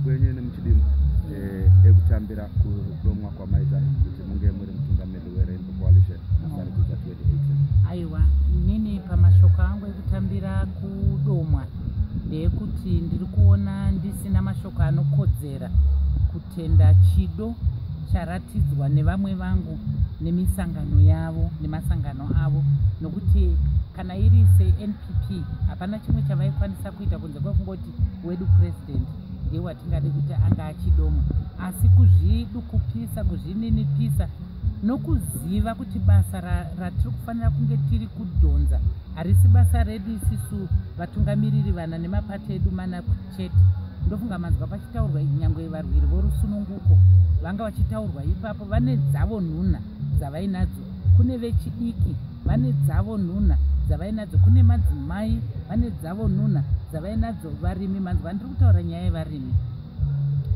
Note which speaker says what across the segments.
Speaker 1: gwenye nemuchidimbu ekutambira kudomwa kwamaita kuti munge muri mutungamiri weRainbow Coalition masarikuza 2018.
Speaker 2: Aiwa, nini pamashoko angu ekutambira kudomwa ndeyekuti ndiri kuona ndisina mashoko anokodzera kutenda chido charatidzwa nevamwe vangu nemisangano yavo nemasangano avo, nokuti kana iri seNPP hapana chimwe chavaikwanisa kuita kunze kwekungoti wedu president ndiye watingade kuti anga achidomwa, asi kuzvidukupisa, kuzvininipisa nokuziva kuti basa ratiri kufanira kunge tiri kudhonza harisi basa redu isisu vatungamiriri vana nemapato edu mana chete. Ndofunga manzwa pachitaurwa nyangwe varwiri vorusununguko vanga vachitaurwa ipapo vane dzavo nhuna dzavainadzo, kune vechidiki vane dzavo nhuna dzavainadzo, kune madzimai vane dzavo nhuna dzavainadzo, varimi manzwa ndiri kutaura nyaya yevarimi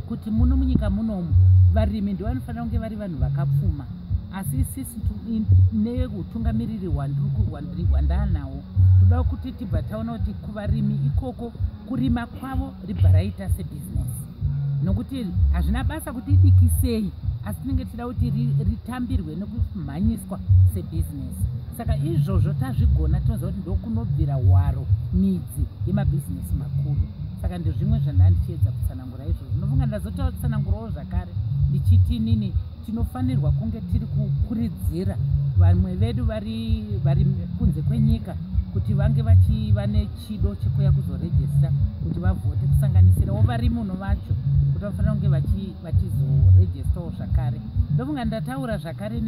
Speaker 2: kuti muno munyika munomu varimi ndivo vanofanira kunge vari vanhu vakapfuma, asi isisi neutungamiriri hwandaanawo toda kuti tibva taona kuti kuvarimi ikoko kurima kwavo ribva raita sebhizinesi, nokuti hazvina basa kuti idikisei, asi tinenge tida kuti ritambirwe nekumhanyiswa sebhizinesi. Saka izvozvo tazvigona tinoziva kuti ndokunobvira hwaro midzi yemabhizinesi makuru. Saka ndezvimwe zvandandichiedza kutsanangura izvozvo. Ndinofunga ndazotsanangurawo zvakare ndichiti nini tinofanirwa kunge tiri kukuridzira vamwe vedu vari kunze kwenyika kuti vange vachiva nechido chekuya kuzorejesta kuti vavhote, kusanganisirawo varimi uno vacho kuti vafanira kunge vachizorejestawo zvakare. Ndofunga ndataura zvakare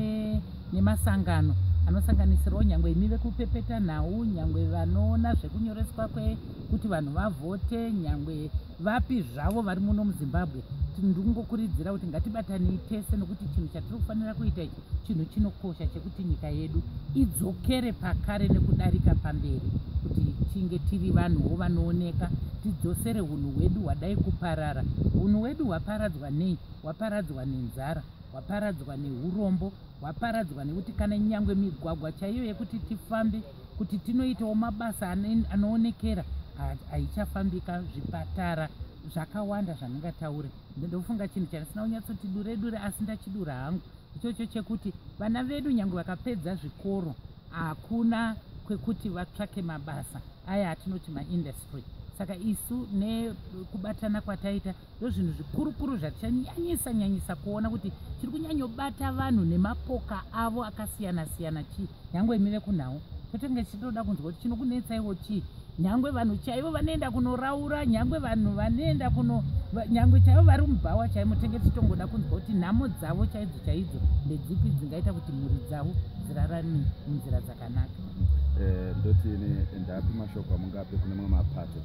Speaker 2: nemasangano anosanganisirawo nyangwe imi vekupepeta nhau, nyangwe vanoona zvekunyoreswa kuti vanhu vavhote, nyangwe vapi zvavo vari muno muZimbabwe. Ndingokurudzira kuti ngatibatanei tese, nokuti chinhu chatiri kufanira kuita ichi chinhu chinokosha chekuti nyika yedu idzokere pakare nekudarika pamberi, kuti tinge tiri vanhuwo vanooneka, tidzosere unhu hwedu hwadai kuparara. Unhu hwedu hwaparadzwa nei? Hwaparadzwa nenzara, hwaparadzwa neurombo, hwaparadzwa nekuti kana nyangwe migwagwa chaiyo yekuti tifambe, kuti tinoitawo mabasa anoonekera haichafambika, zvipatara zvakawanda zvandingataure. Ndofunga chinhu chandisina kunyatsoti dure asi ndachidura hangu ichocho chekuti vana vedu nyangwe vakapedza zvikoro hakuna kwekuti vatsvake mabasa aya atinoti maindustry. Saka isu nekubatana kwataita ndozvinhu zvikuru zvatichanyanyisa kuona kuti tiri kunyanyobata vanhu nemapoka avo akasiyana-siyana. Nyangwe mive kunhau totenge chitoda kunzwa kuti chinokunetsaiwo chii, nyangwe vanhu chaivo vanoenda kunoraura, nyangwe vanhu vanoenda nyangwe chaivo vari mubhawa chaimo, tenge titongoda kunzwa kuti nhamo dzavo chaidzo ndedzipi dzingaita kuti mhuri dzavo dzirarame munzira dzakanaka.
Speaker 1: Ndoti ndapi mashoko amungape kune mamwe mapato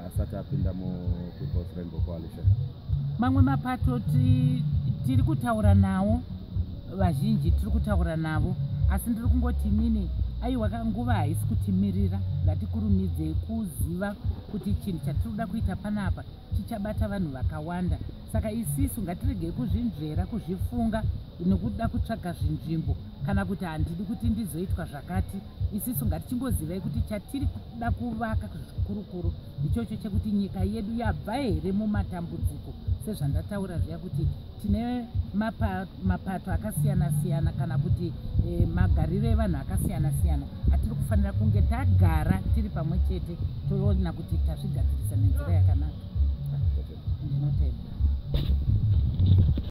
Speaker 1: asati apinda muPeople's Rainbow Coalition?
Speaker 2: Mamwe mapato tiri kutaura nawo, vazhinji tiri kutaura navo, asi ndiri kungoti nini aiwa nguva haisi kutimirira, ngatikurumidzei kuziva kuti chinhu chatiri kuda kuita panapa chichabata vanhu vakawanda. Saka isisu ngatiregei kuzvinzvera, kuzvifunga nekuda kutsvaga zvinzvimbo kana kuti handidi kuti ndizoitwa zvakati. Isisu ngatichingozivai kuti chatiri kuda kuvaka zvikurukuru ichocho chekuti nyika yedu yabva here mumatambudziko, sezvandataura zviya kuti tine mapato akasiyana-siyana kana kuti magariro evanhu akasiyana-siyana atiri kufanira kunge tagara tiri pamwe chete toona kuti tazvigadzirisa nenzira yakanaka.